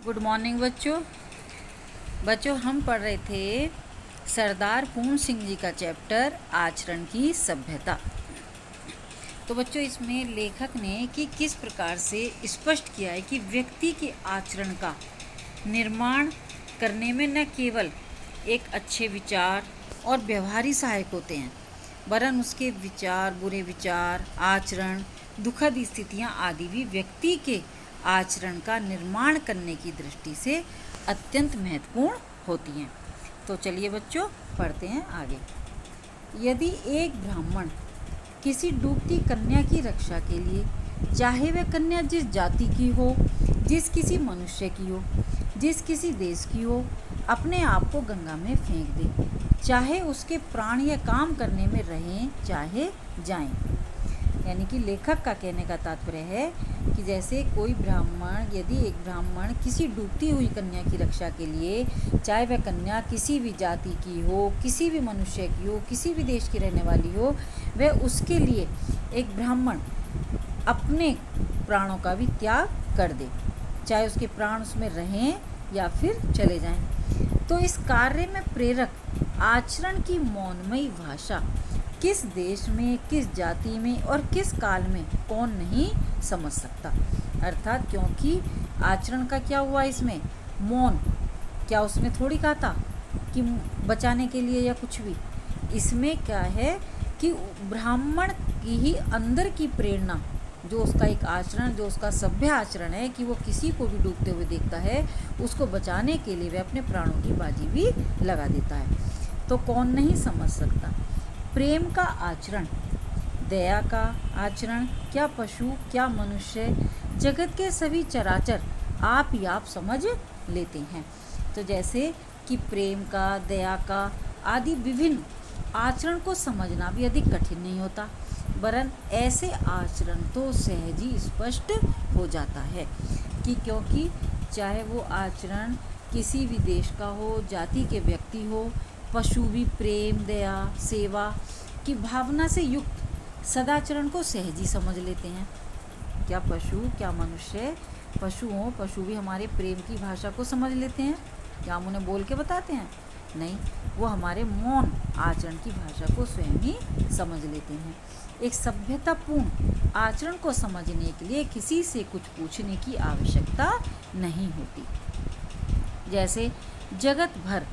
Good morning बच्चों हम पढ़ रहे थे सरदार पूर्ण सिंह जी का चैप्टर आचरण की सभ्यता। तो बच्चों इसमें लेखक ने कि किस प्रकार से स्पष्ट किया है कि व्यक्ति के आचरण का निर्माण करने में न केवल एक अच्छे विचार और व्यवहारी सहायक होते हैं, वरन उसके विचार, बुरे विचार, आचरण, दुखद स्थितियां आदि भी व्यक्ति के आचरण का निर्माण करने की दृष्टि से अत्यंत महत्वपूर्ण होती हैं। तो चलिए बच्चों पढ़ते हैं आगे। यदि एक ब्राह्मण किसी डूबती कन्या की रक्षा के लिए, चाहे वह कन्या जिस जाति की हो, जिस किसी मनुष्य की हो, जिस किसी देश की हो, अपने आप को गंगा में फेंक दे, चाहे उसके प्राण या काम करने में रहें चाहे जाएं। यानी कि लेखक का कहने का तात्पर्य है कि जैसे कोई ब्राह्मण, यदि एक ब्राह्मण किसी डूबती हुई कन्या की रक्षा के लिए, चाहे वह कन्या किसी भी जाति की हो, किसी भी मनुष्य की हो, किसी भी देश की रहने वाली हो, वह उसके लिए एक ब्राह्मण अपने प्राणों का भी त्याग कर दे, चाहे उसके प्राण उसमें रहें या फिर चले जाएं। तो इस कार्य में प्रेरक आचरण की मौनमयी भाषा किस देश में, किस जाति में और किस काल में कौन नहीं समझ सकता। अर्थात क्योंकि आचरण का क्या हुआ इसमें, मौन, क्या उसमें थोड़ी कहा था कि बचाने के लिए या कुछ भी। इसमें क्या है कि ब्राह्मण की ही अंदर की प्रेरणा, जो उसका एक आचरण, जो उसका सभ्य आचरण है कि वो किसी को भी डूबते हुए देखता है, उसको बचाने के लिए वह अपने प्राणों की बाजी भी लगा देता है। तो कौन नहीं समझ सकता। प्रेम का आचरण, दया का आचरण, क्या पशु क्या मनुष्य, जगत के सभी चराचर आप ही आप समझ लेते हैं। तो जैसे कि प्रेम का, दया का आदि विभिन्न आचरण को समझना भी अधिक कठिन नहीं होता, वरन ऐसे आचरण तो सहज ही स्पष्ट हो जाता है कि क्योंकि चाहे वो आचरण किसी भी देश का हो, जाति के व्यक्ति हो, पशु भी प्रेम, दया, सेवा की भावना से युक्त सदाचरण को सहज ही समझ लेते हैं। क्या पशु क्या मनुष्य, पशु हो, पशु भी हमारे प्रेम की भाषा को समझ लेते हैं। क्या हम उन्हें बोल के बताते हैं? नहीं, वो हमारे मौन आचरण की भाषा को स्वयं ही समझ लेते हैं। एक सभ्यतापूर्ण आचरण को समझने के लिए किसी से कुछ पूछने की आवश्यकता नहीं होती। जैसे जगत भर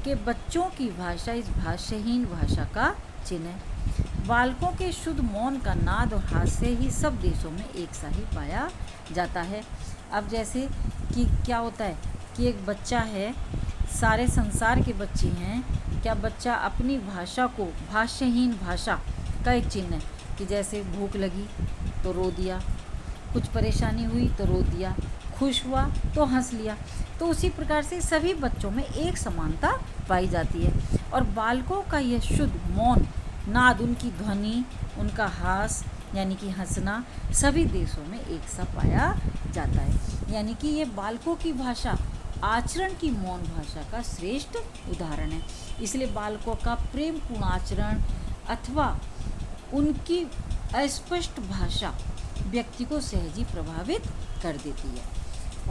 के बच्चों की भाषा इस भाष्यहीन भाषा का चिन्ह है। बालकों के शुद्ध मौन का नाद और हास्य ही सब देशों में एक सा ही पाया जाता है। अब जैसे कि क्या होता है कि एक बच्चा है, सारे संसार के बच्चे हैं, क्या बच्चा अपनी भाषा को, भाष्यहीन भाषा का एक चिन्ह है कि जैसे भूख लगी तो रो दिया, कुछ परेशानी हुई तो रो दिया, खुश हुआ तो हंस लिया। तो उसी प्रकार से सभी बच्चों में एक समानता पाई जाती है और बालकों का यह शुद्ध मौन नाद, उनकी ध्वनि, उनका हास यानी कि हंसना सभी देशों में एक सा पाया जाता है। यानी कि ये बालकों की भाषा आचरण की मौन भाषा का श्रेष्ठ उदाहरण है। इसलिए बालकों का प्रेमपूर्ण आचरण अथवा उनकी अस्पष्ट भाषा व्यक्ति को सहज ही प्रभावित कर देती है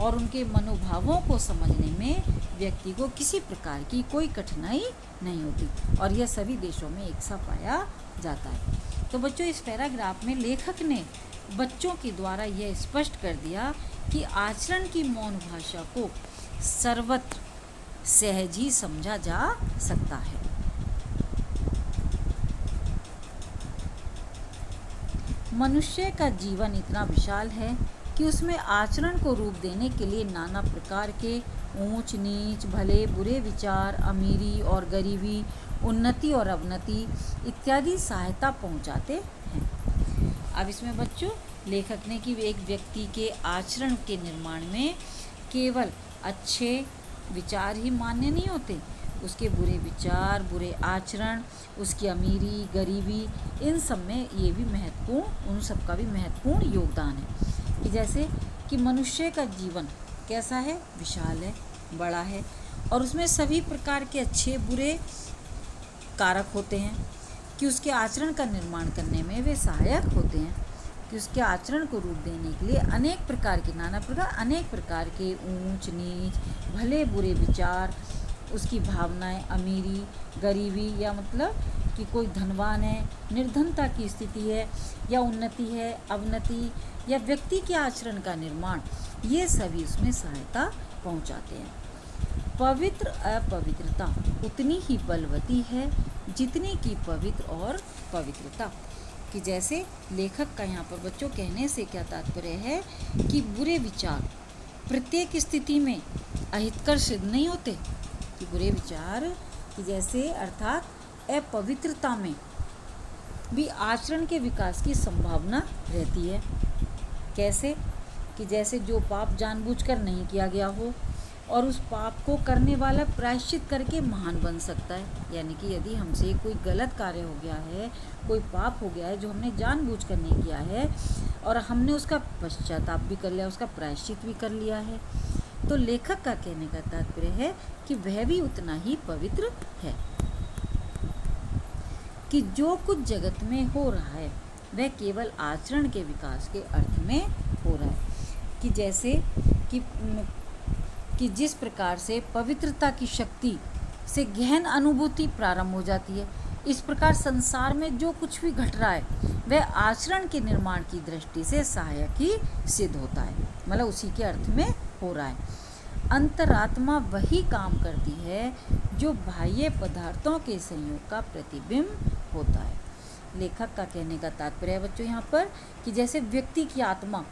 और उनके मनोभावों को समझने में व्यक्ति को किसी प्रकार की कोई कठिनाई नहीं होती और यह सभी देशों में एक सा पाया जाता है। तो बच्चों इस पैराग्राफ में लेखक ने बच्चों के द्वारा यह स्पष्ट कर दिया कि आचरण की मौन भाषा को सर्वत्र सहज ही समझा जा सकता है। मनुष्य का जीवन इतना विशाल है कि उसमें आचरण को रूप देने के लिए नाना प्रकार के ऊंच नीच, भले बुरे विचार, अमीरी और गरीबी, उन्नति और अवनति इत्यादि सहायता पहुंचाते हैं। अब इसमें बच्चों लेखक ने कि एक व्यक्ति के आचरण के निर्माण में केवल अच्छे विचार ही मान्य नहीं होते, उसके बुरे विचार, बुरे आचरण, उसकी अमीरी, गरीबी, इन सब में ये भी महत्वपूर्ण, उन सब का भी महत्वपूर्ण योगदान है। कि जैसे कि मनुष्य का जीवन कैसा है, विशाल है, बड़ा है और उसमें सभी प्रकार के अच्छे बुरे कारक होते हैं कि उसके आचरण का निर्माण करने में वे सहायक होते हैं। कि उसके आचरण को रूप देने के लिए अनेक प्रकार के ऊंच नीच, भले बुरे विचार, उसकी भावनाएं, अमीरी, गरीबी, या मतलब कि कोई धनवान है, निर्धनता की स्थिति है, या उन्नति है, अवनति, या व्यक्ति के आचरण का निर्माण, ये सभी उसमें सहायता पहुंचाते हैं। पवित्र अपवित्रता उतनी ही बलवती है जितनी कि पवित्र और पवित्रता। कि जैसे लेखक का यहाँ पर बच्चों कहने से क्या तात्पर्य है कि बुरे विचार प्रत्येक स्थिति में अहितकर सिद्ध नहीं होते, कि बुरे विचार कि जैसे अर्थात अपवित्रता में भी आचरण के विकास की संभावना रहती है। कैसे? कि जैसे जो पाप जानबूझकर नहीं किया गया हो और उस पाप को करने वाला प्रायश्चित करके महान बन सकता है। यानी कि यदि हमसे कोई गलत कार्य हो गया है, कोई पाप हो गया है जो हमने जानबूझकर नहीं किया है और हमने उसका पश्चाताप भी कर लिया, उसका प्रायश्चित भी कर लिया है, तो लेखक का कहने का तात्पर्य है कि वह भी उतना ही पवित्र है। कि जो कुछ जगत में हो रहा है वह केवल आचरण के विकास के अर्थ में हो रहा है। कि जैसे कि जिस प्रकार से पवित्रता की शक्ति से गहन अनुभूति प्रारंभ हो जाती है, इस प्रकार संसार में जो कुछ भी घट रहा है वह आचरण के निर्माण की दृष्टि से सहायक ही सिद्ध होता है, मतलब उसी के अर्थ में हो रहा है। अंतरात्मा वही काम करती है जो बाह्य पदार्थों के संयोग का प्रतिबिंब होता है। लेखक का कहने का तात्पर्य है बच्चों यहाँ पर कि जैसे व्यक्ति की आत्मा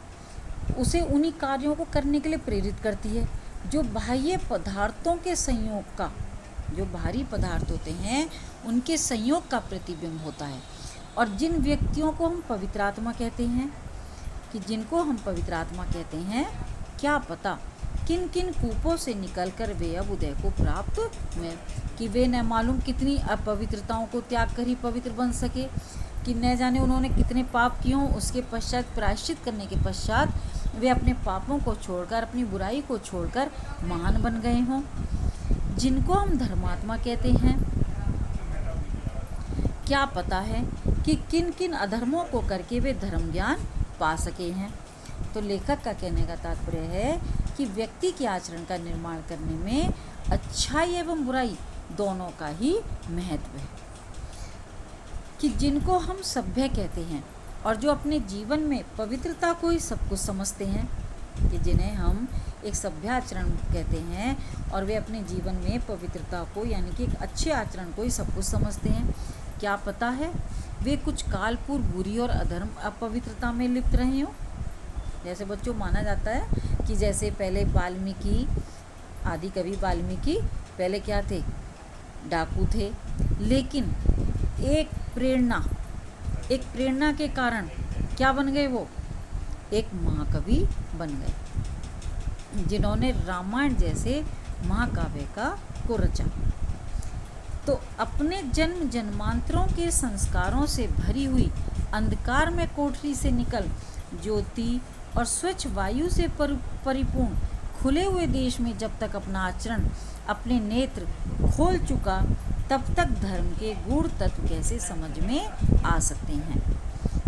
उसे उन्हीं कार्यों को करने के लिए प्रेरित करती है जो बाह्य पदार्थों के संयोग का, जो बाहरी पदार्थ होते हैं उनके संयोग का प्रतिबिंब होता है। और जिन व्यक्तियों को हम पवित्र आत्मा कहते हैं, कि जिनको हम पवित्र आत्मा कहते हैं, क्या पता किन किन कूपों से निकलकर वे अब उदय को प्राप्त हुए, कि वे न मालूम कितनी अपवित्रताओं को त्याग कर ही पवित्र बन सके, कि न जाने उन्होंने कितने पाप किए हों, उसके पश्चात प्रायश्चित करने के पश्चात वे अपने पापों को छोड़कर, अपनी बुराई को छोड़कर महान बन गए हों। जिनको हम धर्मात्मा कहते हैं, क्या पता है कि किन किन अधर्मों को करके वे धर्म ज्ञान पा सके हैं। तो लेखक का कहने का तात्पर्य है कि व्यक्ति के आचरण का निर्माण करने में अच्छाई एवं बुराई दोनों का ही महत्व है। कि जिनको हम सभ्य कहते हैं और जो अपने जीवन में पवित्रता को ही सब कुछ समझते हैं, कि जिन्हें हम एक सभ्य आचरण कहते हैं और वे अपने जीवन में पवित्रता को यानी कि एक अच्छे आचरण को ही सब कुछ समझते हैं, क्या पता है वे कुछ काल पूर्व बुरी और अधर्म अपवित्रता में लिप्त रहे हों। जैसे बच्चों माना जाता है कि जैसे पहले वाल्मीकि, आदि कवि वाल्मीकि पहले क्या थे, डाकू थे, लेकिन एक प्रेरणा के कारण क्या बन गए, वो एक महाकवि बन गए जिन्होंने रामायण जैसे महाकाव्य को रचा। तो अपने जन्म जन्मांतरों के संस्कारों से भरी हुई अंधकार में कोठरी से निकल ज्योति और स्वच्छ वायु से परिपूर्ण खुले हुए देश में जब तक अपना आचरण, अपने नेत्र खोल चुका, तब तक धर्म के गूढ़ तत्व कैसे समझ में आ सकते हैं।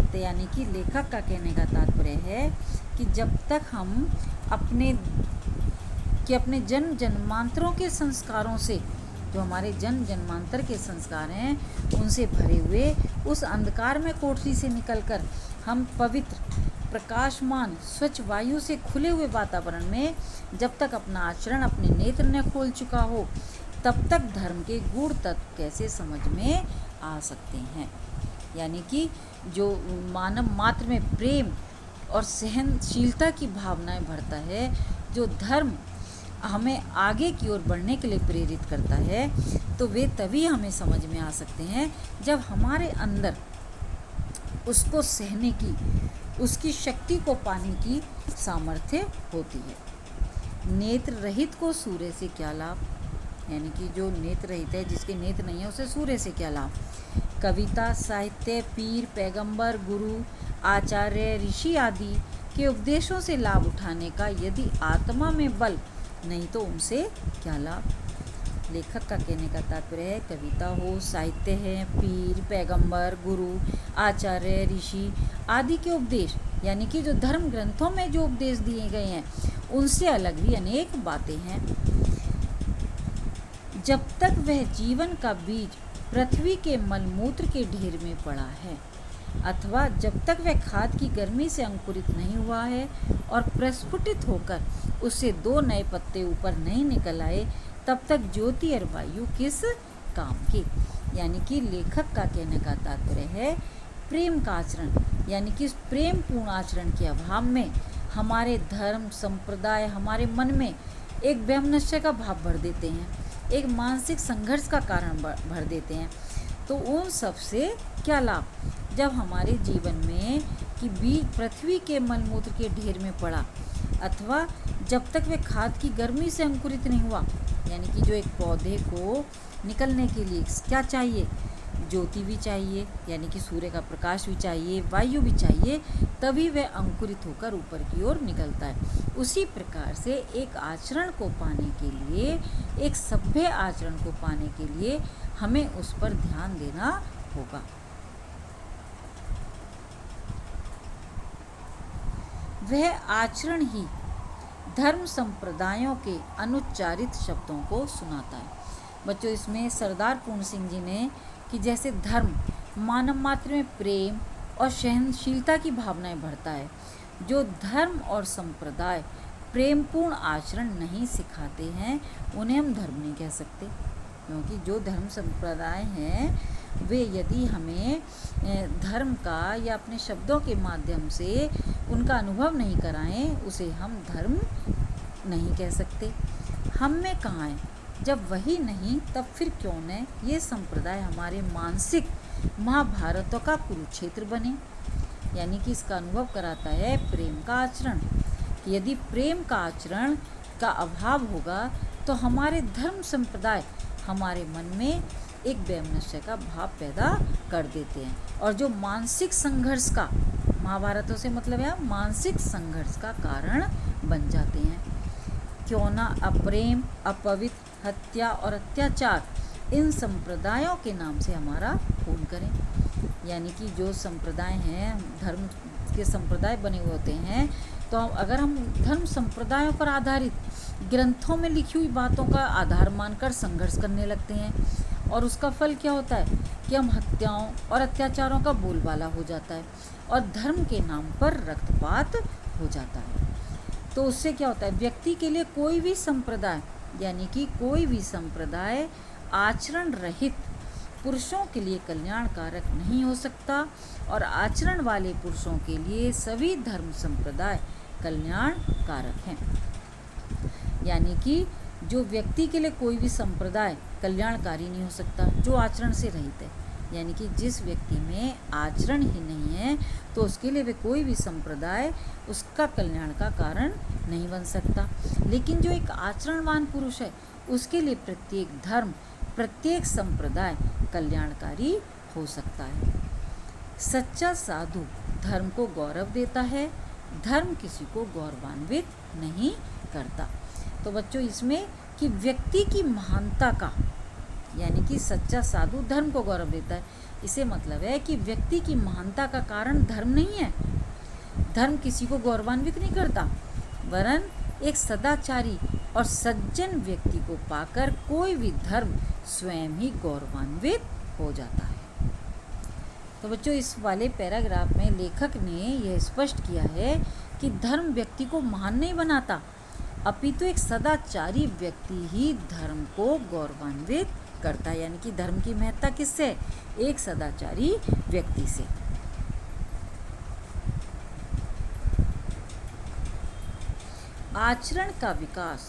तो यानी कि लेखक का कहने का तात्पर्य है कि जब तक हम अपने जन्म जन्मांतरों के संस्कारों से, जो हमारे जन्म जन्मांतर के संस्कार हैं, उनसे भरे हुए उस अंधकार में कोठरी से निकलकर हम पवित्र प्रकाशमान स्वच्छ वायु से खुले हुए वातावरण में जब तक अपना आचरण, अपने नेत्र न खोल चुका हो, तब तक धर्म के गूढ़ तत्व कैसे समझ में आ सकते हैं। यानी कि जो मानव मात्र में प्रेम और सहनशीलता की भावनाएं भरता है, जो धर्म हमें आगे की ओर बढ़ने के लिए प्रेरित करता है, तो वे तभी हमें समझ में आ सकते हैं जब हमारे अंदर उसको सहने की, उसकी शक्ति को पाने की सामर्थ्य होती है। नेत्र रहित को सूर्य से क्या लाभ, यानी कि जो नेत्र रहित है, जिसके नेत्र नहीं है, उसे सूर्य से क्या लाभ। कविता, साहित्य, पीर, पैगंबर, गुरु, आचार्य, ऋषि आदि के उपदेशों से लाभ उठाने का यदि आत्मा में बल नहीं तो उनसे क्या लाभ। लेखक का कहने का तात्पर्य है कविता हो, साहित्य है, पीर, पैगंबर, गुरु, आचार्य, ऋषि आदि के उपदेश, यानी कि जो धर्म ग्रंथों में जो उपदेश दिए गए हैं उनसे अलग भी अनेक बातें हैं। जब तक वह जीवन का बीज पृथ्वी के मलमूत्र के ढेर में पड़ा है, अथवा जब तक वह खाद की गर्मी से अंकुरित नहीं हुआ है और प्रस्फुटित होकर उससे 2 नए पत्ते ऊपर नहीं निकल आए, तब तक ज्योति और वायु किस काम की। यानी कि लेखक का कहने का तात्पर्य है प्रेम का आचरण, यानी कि प्रेम पूर्ण आचरण के अभाव में हमारे धर्म संप्रदाय हमारे मन में एक वैमनस्य का भाव भर देते हैं, एक मानसिक संघर्ष का कारण भर देते हैं। तो उन सब से क्या लाभ, जब हमारे जीवन में कि बीज पृथ्वी के मलमूत्र के ढेर में पड़ा, अथवा जब तक वह खाद की गर्मी से अंकुरित नहीं हुआ, यानी कि जो एक पौधे को निकलने के लिए क्या चाहिए, ज्योति भी चाहिए, यानी कि सूर्य का प्रकाश भी चाहिए, वायु भी चाहिए, तभी वह अंकुरित होकर ऊपर की ओर निकलता है। उसी प्रकार से एक आचरण को पाने के लिए, एक सभ्य आचरण को पाने के लिए हमें उस पर ध्यान देना होगा। वह आचरण ही धर्म संप्रदायों के अनुच्चारित शब्दों को सुनाता है। बच्चों, इसमें सरदार पूर्ण सिंह जी ने कि जैसे धर्म मानव मात्र में प्रेम और सहनशीलता की भावनाएं भरता है, जो धर्म और संप्रदाय प्रेमपूर्ण आचरण नहीं सिखाते हैं उन्हें हम धर्म नहीं कह सकते, क्योंकि जो धर्म संप्रदाय हैं वे यदि हमें धर्म का या अपने शब्दों के माध्यम से उनका अनुभव नहीं कराएं, उसे हम धर्म नहीं कह सकते। हम में कहाँ है, जब वही नहीं तब फिर क्यों न ये संप्रदाय हमारे मानसिक महाभारतों का कुरुक्षेत्र बने। यानी कि इसका अनुभव कराता है प्रेम का आचरण, कि यदि प्रेम का आचरण का अभाव होगा तो हमारे धर्म संप्रदाय हमारे मन में एक वैमनस्य का भाव पैदा कर देते हैं, और जो मानसिक संघर्ष का, महाभारतों से मतलब है मानसिक संघर्ष का कारण बन जाते हैं। क्यों ना अप्रेम, अपवित्र, हत्या और अत्याचार इन संप्रदायों के नाम से हमारा खून करें। यानी कि जो संप्रदाय हैं, धर्म के संप्रदाय बने हुए होते हैं, तो अगर हम धर्म संप्रदायों पर आधारित ग्रंथों में लिखी हुई बातों का आधार मानकर संघर्ष करने लगते हैं, और उसका फल क्या होता है कि हम हत्याओं और अत्याचारों का बोलबाला हो जाता है और धर्म के नाम पर रक्तपात हो जाता है। तो उससे क्या होता है, व्यक्ति के लिए कोई भी संप्रदाय, यानी कि कोई भी संप्रदाय आचरण रहित पुरुषों के लिए कल्याणकारक नहीं हो सकता, और आचरण वाले पुरुषों के लिए सभी धर्म संप्रदाय कल्याणकारक हैं। यानी कि जो व्यक्ति के लिए कोई भी संप्रदाय कल्याणकारी नहीं हो सकता जो आचरण से रहित है, यानी कि जिस व्यक्ति में आचरण ही नहीं है तो उसके लिए वे कोई भी संप्रदाय उसका कल्याण का कारण नहीं बन सकता। लेकिन जो एक आचरणवान पुरुष है उसके लिए प्रत्येक धर्म, प्रत्येक संप्रदाय कल्याणकारी हो सकता है। सच्चा साधु धर्म को गौरव देता है, धर्म किसी को गौरवान्वित नहीं करता। तो बच्चों, इसमें कि व्यक्ति की महानता का, यानी कि सच्चा साधु धर्म को गौरव देता है, इसे मतलब है कि व्यक्ति की महानता का कारण धर्म नहीं है, धर्म किसी को गौरवान्वित नहीं करता, वरन एक सदाचारी और सज्जन व्यक्ति को पाकर कोई भी धर्म स्वयं ही गौरवान्वित हो जाता है। तो बच्चों, इस वाले पैराग्राफ में लेखक ने यह स्पष्ट किया है कि धर्म व्यक्ति को महान नहीं बनाता, अपितु एक सदाचारी व्यक्ति ही धर्म को गौरवान्वित करता है। यानी कि धर्म की महत्ता किससे? एक सदाचारी व्यक्ति से। आचरण का विकास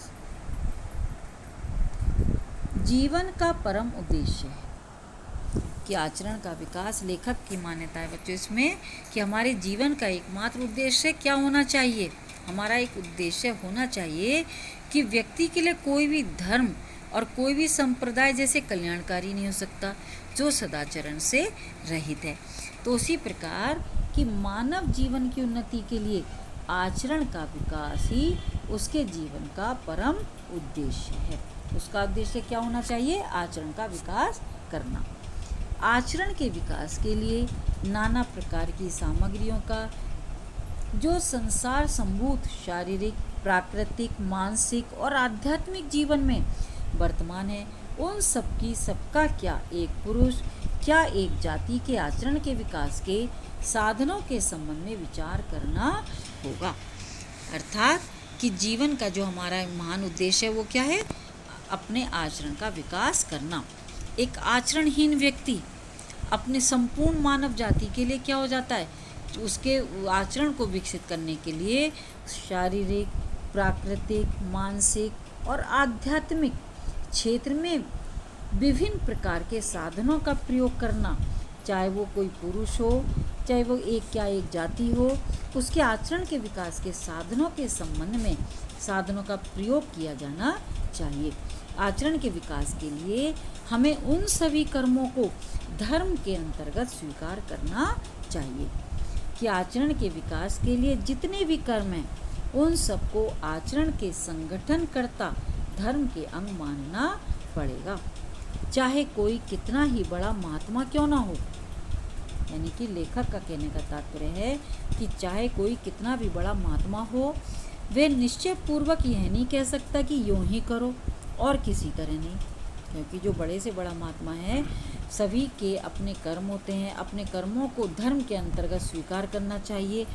जीवन का परम उद्देश्य है। कि आचरण का विकास लेखक की मान्यता है बच्चों इसमें कि हमारे जीवन का एकमात्र उद्देश्य क्या होना चाहिए? हमारा एक उद्देश्य होना चाहिए कि व्यक्ति के लिए कोई भी धर्म और कोई भी संप्रदाय जैसे कल्याणकारी नहीं हो सकता जो सदाचरण से रहित है। तो उसी प्रकार कि मानव जीवन की उन्नति के लिए आचरण का विकास ही उसके जीवन का परम उद्देश्य है। उसका उद्देश्य क्या होना चाहिए? आचरण का विकास करना। आचरण के विकास के लिए नाना प्रकार की सामग्रियों का जो संसार संभूत शारीरिक, प्राकृतिक, मानसिक और आध्यात्मिक जीवन में वर्तमान है, उन सबकी सबका क्या एक पुरुष, क्या एक जाति के आचरण के विकास के साधनों के संबंध में विचार करना होगा। अर्थात कि जीवन का जो हमारा महान उद्देश्य है वो क्या है? अपने आचरण का विकास करना। एक आचरणहीन व्यक्ति अपने संपूर्ण मानव जाति के लिए क्या हो जाता है? उसके आचरण को विकसित करने के लिए शारीरिक, प्राकृतिक, मानसिक और आध्यात्मिक क्षेत्र में विभिन्न प्रकार के साधनों का प्रयोग करना, चाहे वो कोई पुरुष हो, चाहे वो एक जाति हो, उसके आचरण के विकास के साधनों के संबंध में साधनों का प्रयोग किया जाना चाहिए। आचरण के विकास के लिए हमें उन सभी कर्मों को धर्म के अंतर्गत स्वीकार करना चाहिए कि आचरण के विकास के लिए जितने भी कर्म हैं उन सबको आचरण के संगठनकर्ता धर्म के अंग मानना पड़ेगा, चाहे कोई कितना ही बड़ा महात्मा क्यों ना हो। यानी कि लेखक का कहने का तात्पर्य है कि चाहे कोई कितना भी बड़ा महात्मा हो, वे निश्चय पूर्वक यह नहीं कह सकता कि यूं ही करो और किसी करे नहीं, क्योंकि जो बड़े से बड़ा महात्मा है सभी के अपने कर्म होते हैं, अपने कर्मों को धर्म के अंतर्गत स्वीकार करना चाहिए।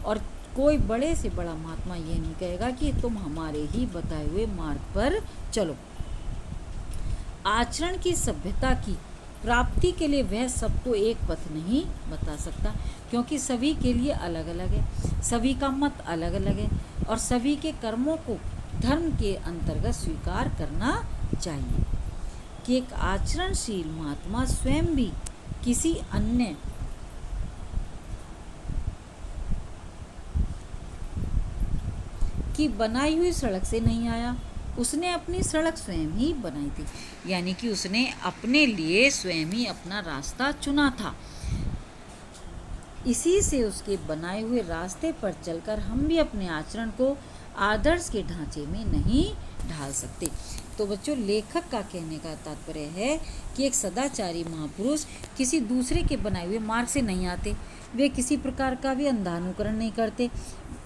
और कोई बड़े से बड़ा महात्मा यह नहीं कहेगा कि तुम हमारे ही बताए हुए मार्ग पर चलो। आचरण की सभ्यता की प्राप्ति के लिए वह सबको एक पथ नहीं बता सकता, क्योंकि सभी के लिए अलग अलग है, सभी का मत अलग अलग है और सभी के कर्मों को धर्म के अंतर्गत स्वीकार करना चाहिए कि एक आचरणशील महात्मा स्वयं भी किसी अन्य की बनाई हुई सड़क से नहीं आया, उसने अपनी सड़क स्वयं ही बनाई थी। यानी कि उसने अपने लिए स्वयं ही अपना रास्ता चुना था। इसी से उसके बनाए हुए रास्ते पर चलकर हम भी अपने आचरण को आदर्श के ढांचे में नहीं ढाल सकते। तो बच्चों, लेखक का कहने का तात्पर्य है कि एक सदाचारी महापुरुष किसी दूसरे के बनाए हुए मार्ग से नहीं आते, वे किसी प्रकार का भी अंधानुकरण नहीं करते,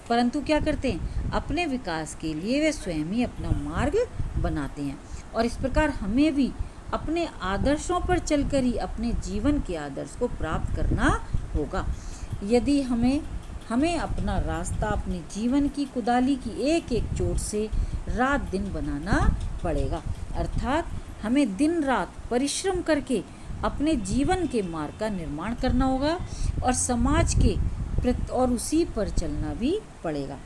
परंतु क्या करते हैं? अपने विकास के लिए वे स्वयं ही अपना मार्ग बनाते हैं। और इस प्रकार हमें भी अपने आदर्शों पर चलकर ही अपने जीवन के आदर्श को प्राप्त करना होगा। यदि हमें अपना रास्ता अपने जीवन की कुदाली की एक एक चोट से रात दिन बनाना पड़ेगा, अर्थात हमें दिन रात परिश्रम करके अपने जीवन के मार्ग का निर्माण करना होगा और समाज के और उसी पर चलना भी पड़ेगा।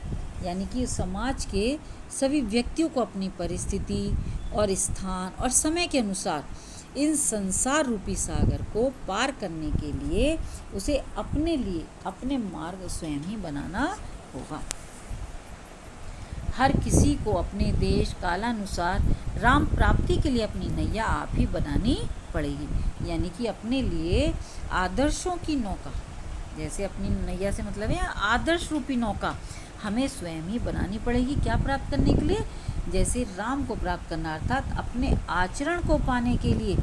यानी कि समाज के सभी व्यक्तियों को अपनी परिस्थिति और स्थान और समय के अनुसार इन संसार रूपी सागर को पार करने के लिए उसे अपने लिए अपने मार्ग स्वयं ही बनाना होगा। हर किसी को अपने देश कालानुसार राम प्राप्ति के लिए अपनी नैया आप ही बनानी पड़ेगी। यानी कि अपने लिए आदर्शों की नौका, जैसे अपनी नैया से मतलब है आदर्श रूपी नौका हमें स्वयं ही बनानी पड़ेगी। क्या प्राप्त करने के लिए? जैसे राम को प्राप्त करना, अर्थात अपने आचरण को पाने के लिए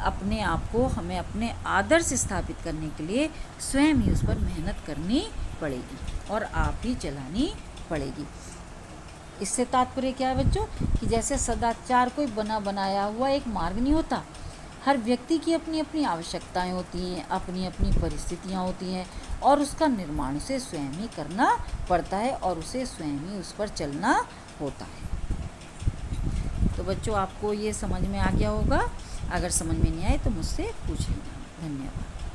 अपने आप को हमें अपने आदर्श स्थापित करने के लिए स्वयं ही उस पर मेहनत करनी पड़ेगी और आप ही चलानी पड़ेगी। इससे तात्पर्य क्या है बच्चों? कि जैसे सदाचार कोई बना बनाया हुआ एक मार्ग नहीं होता, हर व्यक्ति की अपनी अपनी आवश्यकताएं होती हैं, अपनी अपनी परिस्थितियां होती हैं और उसका निर्माण उसे स्वयं ही करना पड़ता है और उसे स्वयं ही उस पर चलना होता है। तो बच्चों, आपको ये समझ में आ गया होगा। अगर समझ में नहीं आए तो मुझसे पूछ लेना। धन्यवाद।